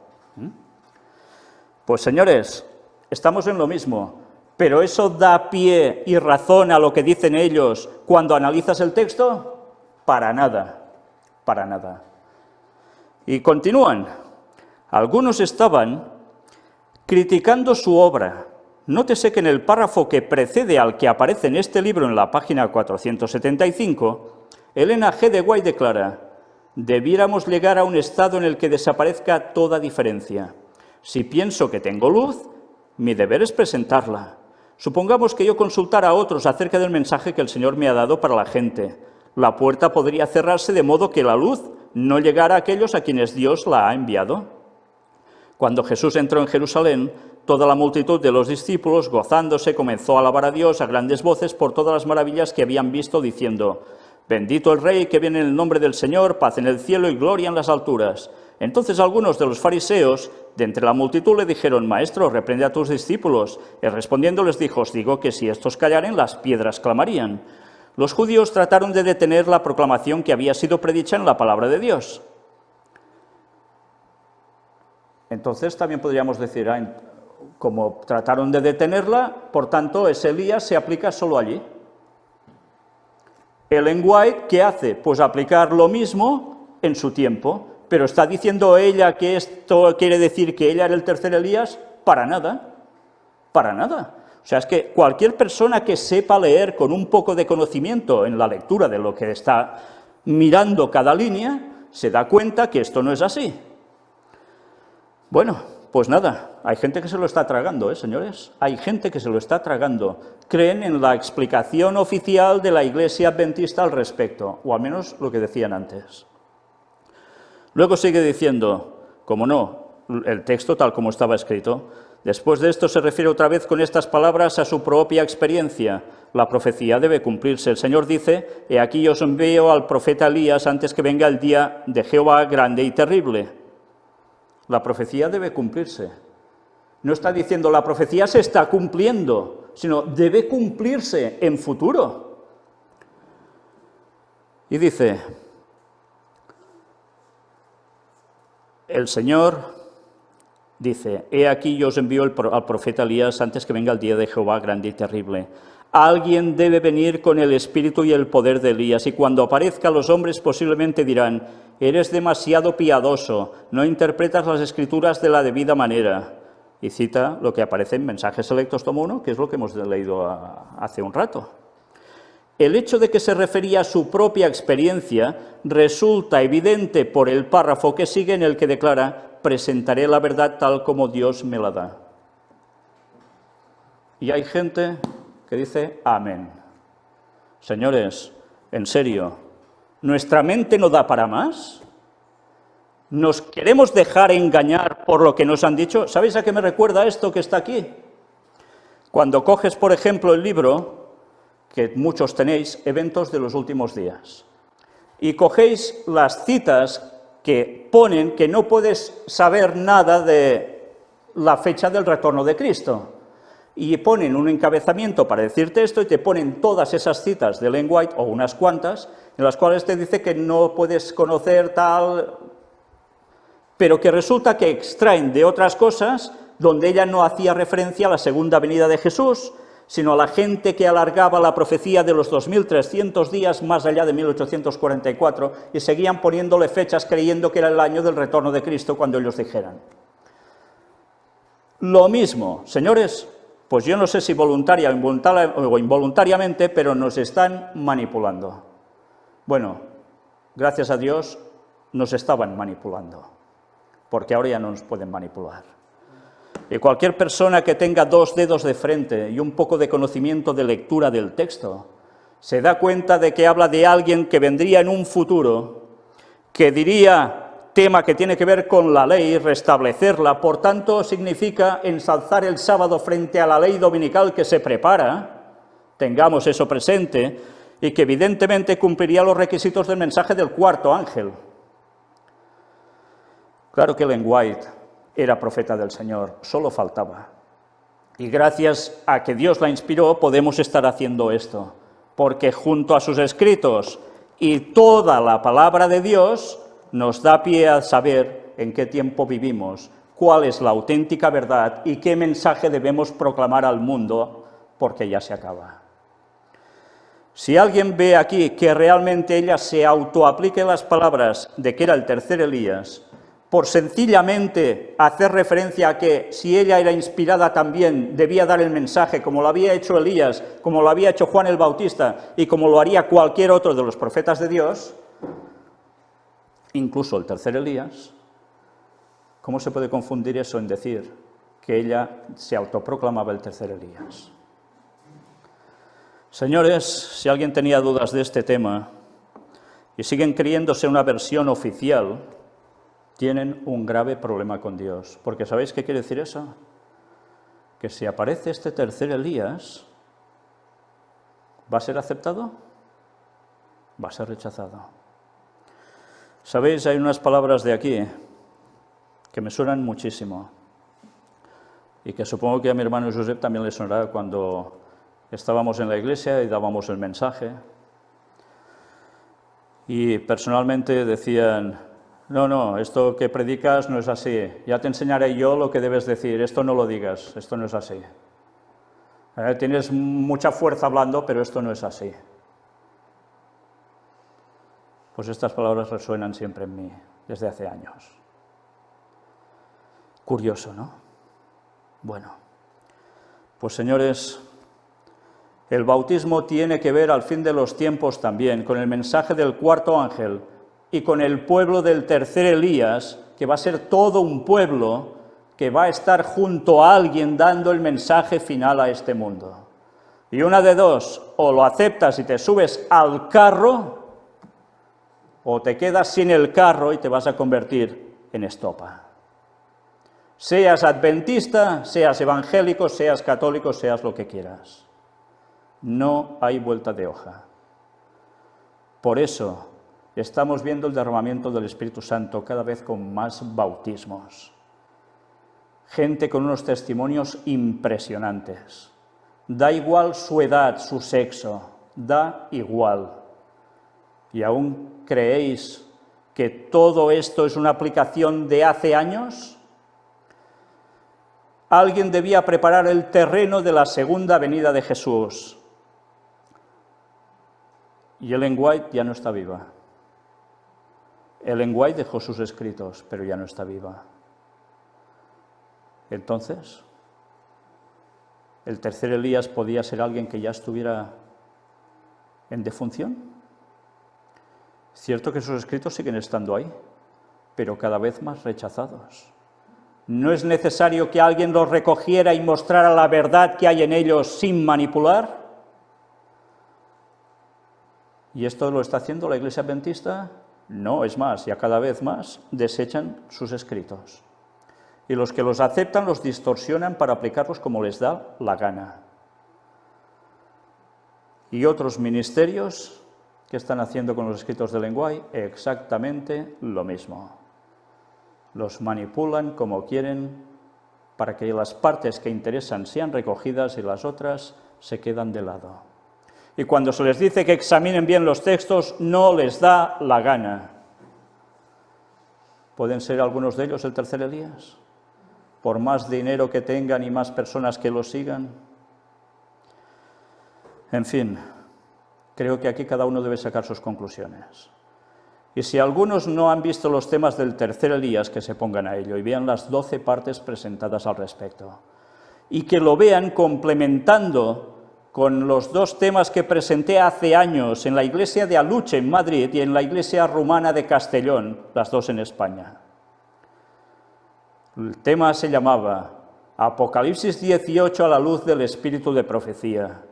Pues señores, estamos en lo mismo, pero ¿eso da pie y razón a lo que dicen ellos cuando analizas el texto? Para nada, para nada. Y continúan. Algunos estaban criticando su obra. Nótese que en el párrafo que precede al que aparece en este libro en la página 475, Elena G. de White declara: debiéramos llegar a un estado en el que desaparezca toda diferencia. Si pienso que tengo luz, mi deber es presentarla. Supongamos que yo consultara a otros acerca del mensaje que el Señor me ha dado para la gente. La puerta podría cerrarse de modo que la luz no llegara a aquellos a quienes Dios la ha enviado. Cuando Jesús entró en Jerusalén, toda la multitud de los discípulos, gozándose, comenzó a alabar a Dios a grandes voces por todas las maravillas que habían visto, diciendo: bendito el Rey que viene en el nombre del Señor, paz en el cielo y gloria en las alturas. Entonces algunos de los fariseos de entre la multitud le dijeron: Maestro, reprende a tus discípulos. Él respondiendo les dijo: os digo que si estos callaren, las piedras clamarían. Los judíos trataron de detener la proclamación que había sido predicha en la palabra de Dios. Entonces también podríamos decir, como trataron de detenerla, por tanto ese Elías se aplica solo allí. Ellen White, ¿qué hace? Pues aplicar lo mismo en su tiempo. Pero ¿está diciendo ella que esto quiere decir que ella era el tercer Elías? Para nada, para nada. O sea, es que cualquier persona que sepa leer con un poco de conocimiento en la lectura de lo que está mirando cada línea, se da cuenta que esto no es así. Bueno, pues nada, hay gente que se lo está tragando, señores, hay gente que se lo está tragando. Creen en la explicación oficial de la Iglesia Adventista al respecto, o al menos lo que decían antes. Luego sigue diciendo, como no, el texto tal como estaba escrito, después de esto se refiere otra vez con estas palabras a su propia experiencia. La profecía debe cumplirse. El Señor dice: he aquí yo os envío al profeta Elías antes que venga el día de Jehová grande y terrible. La profecía debe cumplirse. No está diciendo la profecía se está cumpliendo, sino debe cumplirse en futuro. Y dice, el Señor dice: he aquí yo os envío al profeta Elías antes que venga el día de Jehová grande y terrible. Alguien debe venir con el espíritu y el poder de Elías, y cuando aparezca los hombres posiblemente dirán: eres demasiado piadoso, no interpretas las Escrituras de la debida manera. Y cita lo que aparece en Mensajes Selectos, tomo 1, que es lo que hemos leído hace un rato. El hecho de que se refería a su propia experiencia resulta evidente por el párrafo que sigue, en el que declara: presentaré la verdad tal como Dios me la da. Y hay gente que dice amén. Señores, en serio, ¿nuestra mente no da para más? ¿Nos queremos dejar engañar por lo que nos han dicho? ¿Sabéis a qué me recuerda esto que está aquí? Cuando coges, por ejemplo, el libro, que muchos tenéis, Eventos de los Últimos Días, y cogéis las citas que ponen que no puedes saber nada de la fecha del retorno de Cristo, y ponen un encabezamiento para decirte esto, y te ponen todas esas citas de Ellen White, o unas cuantas, en las cuales te dice que no puedes conocer tal, pero que resulta que extraen de otras cosas, donde ella no hacía referencia a la segunda venida de Jesús, sino a la gente que alargaba la profecía de los 2300 días más allá de 1844 y seguían poniéndole fechas creyendo que era el año del retorno de Cristo cuando ellos dijeran. Lo mismo, señores, pues yo no sé si voluntaria o involuntariamente, pero nos están manipulando. Bueno, gracias a Dios nos estaban manipulando, porque ahora ya no nos pueden manipular. Y cualquier persona que tenga 2 dedos de frente y un poco de conocimiento de lectura del texto, se da cuenta de que habla de alguien que vendría en un futuro, que diría tema que tiene que ver con la ley, restablecerla, por tanto significa ensalzar el sábado frente a la ley dominical que se prepara, tengamos eso presente, y que evidentemente cumpliría los requisitos del mensaje del cuarto ángel. Claro que Ellen White era profeta del Señor, solo faltaba. Y gracias a que Dios la inspiró, podemos estar haciendo esto, porque junto a sus escritos y toda la palabra de Dios nos da pie a saber en qué tiempo vivimos, cuál es la auténtica verdad y qué mensaje debemos proclamar al mundo, porque ya se acaba. Si alguien ve aquí que realmente ella se autoaplique las palabras de que era el tercer Elías, por sencillamente hacer referencia a que si ella era inspirada también debía dar el mensaje como lo había hecho Elías, como lo había hecho Juan el Bautista y como lo haría cualquier otro de los profetas de Dios, incluso el tercer Elías, ¿cómo se puede confundir eso en decir que ella se autoproclamaba el tercer Elías? Señores, si alguien tenía dudas de este tema y siguen creyéndose una versión oficial, tienen un grave problema con Dios. Porque ¿sabéis qué quiere decir eso? Que si aparece este tercer Elías, ¿va a ser aceptado? Va a ser rechazado. ¿Sabéis? Hay unas palabras de aquí que me suenan muchísimo y que supongo que a mi hermano Josep también le sonará cuando estábamos en la iglesia y dábamos el mensaje. Y personalmente decían, no, esto que predicas no es así, ya te enseñaré yo lo que debes decir, esto no lo digas, esto no es así. Tienes mucha fuerza hablando, pero esto no es así. Pues estas palabras resuenan siempre en mí, desde hace años. Curioso, ¿no? Bueno, pues señores, el bautismo tiene que ver al fin de los tiempos también con el mensaje del cuarto ángel y con el pueblo del tercer Elías, que va a ser todo un pueblo que va a estar junto a alguien dando el mensaje final a este mundo. Y una de dos, o lo aceptas y te subes al carro, o te quedas sin el carro y te vas a convertir en estopa. Seas adventista, seas evangélico, seas católico, seas lo que quieras. No hay vuelta de hoja. Por eso estamos viendo el derramamiento del Espíritu Santo cada vez con más bautismos. Gente con unos testimonios impresionantes. Da igual su edad, su sexo, da igual. ¿Y aún creéis que todo esto es una aplicación de hace años? Alguien debía preparar el terreno de la segunda venida de Jesús. Y Ellen White ya no está viva. Ellen White dejó sus escritos, pero ya no está viva. Entonces, ¿el tercer Elías podía ser alguien que ya estuviera en defunción? Cierto que sus escritos siguen estando ahí, pero cada vez más rechazados. ¿No es necesario que alguien los recogiera y mostrara la verdad que hay en ellos sin manipular? ¿Y esto lo está haciendo la Iglesia Adventista? No, es más, ya cada vez más desechan sus escritos. Y los que los aceptan los distorsionan para aplicarlos como les da la gana. Y otros ministerios que están haciendo con los escritos de Ellen White exactamente lo mismo. Los manipulan como quieren para que las partes que interesan sean recogidas y las otras se quedan de lado. Y cuando se les dice que examinen bien los textos, no les da la gana. ¿Pueden ser algunos de ellos el tercer Elías? Por más dinero que tengan y más personas que los sigan. En fin, creo que aquí cada uno debe sacar sus conclusiones. Y si algunos no han visto los temas del tercer Elías, que se pongan a ello y vean las 12 partes presentadas al respecto. Y que lo vean complementando con los 2 temas que presenté hace años en la iglesia de Aluche, en Madrid, y en la iglesia rumana de Castellón, las 2 en España. El tema se llamaba Apocalipsis 18 a la luz del espíritu de profecía.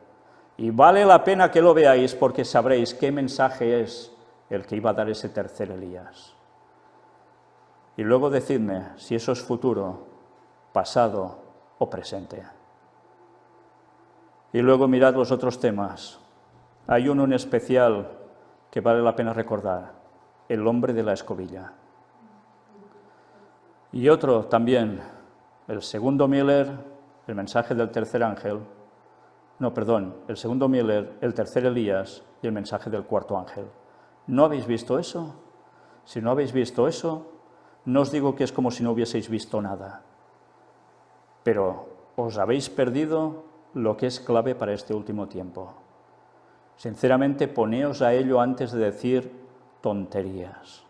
Y vale la pena que lo veáis porque sabréis qué mensaje es el que iba a dar ese tercer Elías. Y luego decidme si eso es futuro, pasado o presente. Y luego mirad los otros temas. Hay uno en especial que vale la pena recordar, el hombre de la escobilla. Y otro también, el segundo Miller, el mensaje del tercer ángel. El segundo Miller, el tercer Elías y el mensaje del cuarto ángel. ¿No habéis visto eso? Si no habéis visto eso, no os digo que es como si no hubieseis visto nada. Pero os habéis perdido lo que es clave para este último tiempo. Sinceramente, poneos a ello antes de decir tonterías.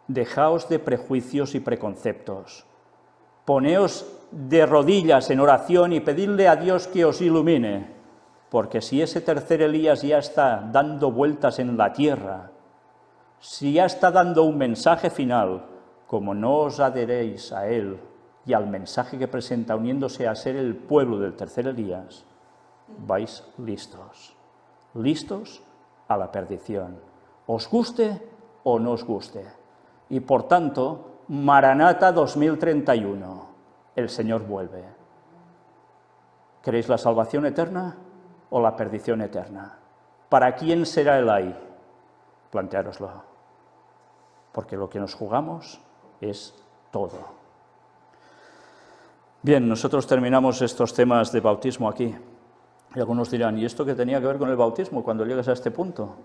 Dejaos de prejuicios y preconceptos. Poneos de rodillas en oración y pedidle a Dios que os ilumine, porque si ese tercer Elías ya está dando vueltas en la tierra, si ya está dando un mensaje final, como no os adheréis a él y al mensaje que presenta uniéndose a ser el pueblo del tercer Elías, vais listos, listos a la perdición, os guste o no os guste. Y por tanto, Maranata 2031, el Señor vuelve. ¿Queréis la salvación eterna o la perdición eterna? ¿Para quién será el ay? Planteároslo, porque lo que nos jugamos es todo. Bien, nosotros terminamos estos temas de bautismo aquí. Y algunos dirán, ¿y esto qué tenía que ver con el bautismo cuando llegas a este punto?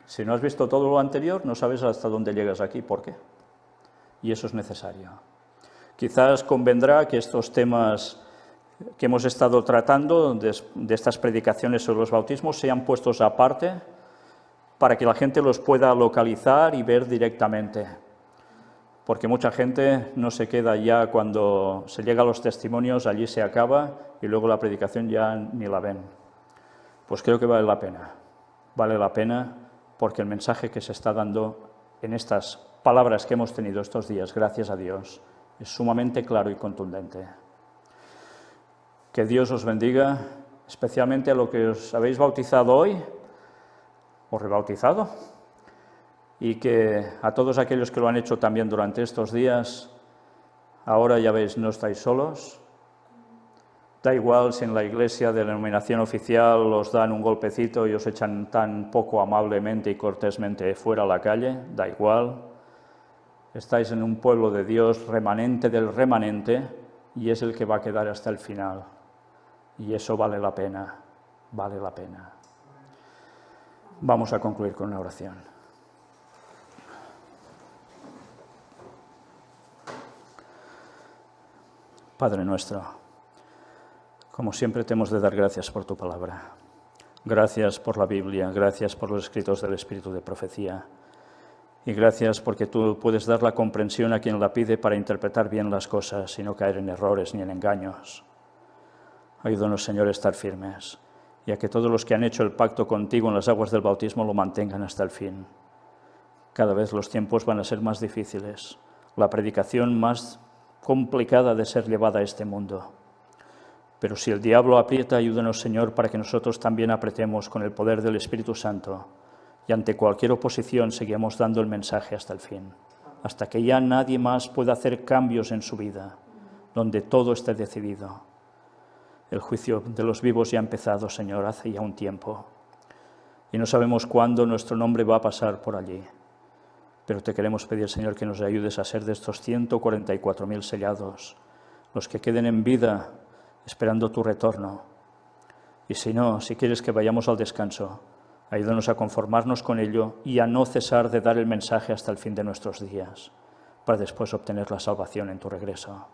Si no has visto todo lo anterior, no sabes hasta dónde llegas aquí. ¿Por qué? Y eso es necesario. Quizás convendrá que estos temas que hemos estado tratando de estas predicaciones sobre los bautismos sean puestos aparte para que la gente los pueda localizar y ver directamente. Porque mucha gente no se queda ya cuando se llega a los testimonios, allí se acaba y luego la predicación ya ni la ven. Pues creo que vale la pena porque el mensaje que se está dando en estas palabras que hemos tenido estos días, gracias a Dios, es sumamente claro y contundente. Que Dios os bendiga, especialmente a los que os habéis bautizado hoy, o rebautizado, y que a todos aquellos que lo han hecho también durante estos días, ahora ya veis, no estáis solos. Da igual si en la iglesia de la denominación oficial os dan un golpecito y os echan tan poco amablemente y cortésmente fuera a la calle, da igual. Estáis en un pueblo de Dios, remanente del remanente, y es el que va a quedar hasta el final. Y eso vale la pena, vale la pena. Vamos a concluir con una oración. Padre nuestro, como siempre te hemos de dar gracias por tu palabra. Gracias por la Biblia, gracias por los escritos del Espíritu de profecía. Y gracias porque tú puedes dar la comprensión a quien la pide para interpretar bien las cosas y no caer en errores ni en engaños. Ayúdanos, Señor, a estar firmes y a que todos los que han hecho el pacto contigo en las aguas del bautismo lo mantengan hasta el fin. Cada vez los tiempos van a ser más difíciles, la predicación más complicada de ser llevada a este mundo. Pero si el diablo aprieta, ayúdanos, Señor, para que nosotros también apretemos con el poder del Espíritu Santo y ante cualquier oposición seguimos dando el mensaje hasta el fin, hasta que ya nadie más pueda hacer cambios en su vida, donde todo esté decidido. El juicio de los vivos ya ha empezado, Señor, hace ya un tiempo, y no sabemos cuándo nuestro nombre va a pasar por allí. Pero te queremos pedir, Señor, que nos ayudes a ser de estos 144.000 sellados, los que queden en vida esperando tu retorno. Y si no, si quieres que vayamos al descanso, ayúdanos a conformarnos con ello y a no cesar de dar el mensaje hasta el fin de nuestros días, para después obtener la salvación en tu regreso.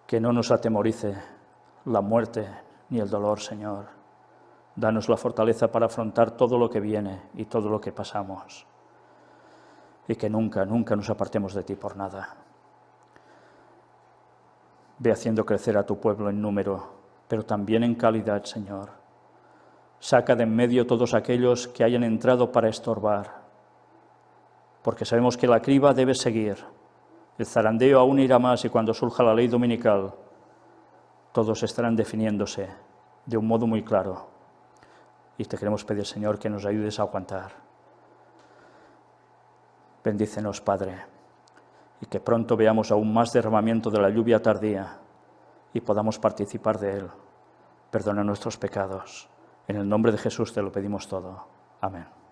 Que no nos atemorice la muerte ni el dolor, Señor. Danos la fortaleza para afrontar todo lo que viene y todo lo que pasamos. Y que nunca, nunca nos apartemos de ti por nada. Ve haciendo crecer a tu pueblo en número, pero también en calidad, Señor. Saca de en medio todos aquellos que hayan entrado para estorbar, porque sabemos que la criba debe seguir. El zarandeo aún irá más y cuando surja la ley dominical, todos estarán definiéndose de un modo muy claro. Y te queremos pedir, Señor, que nos ayudes a aguantar. Bendícenos, Padre, y que pronto veamos aún más derramamiento de la lluvia tardía y podamos participar de él. Perdona nuestros pecados. En el nombre de Jesús te lo pedimos todo. Amén.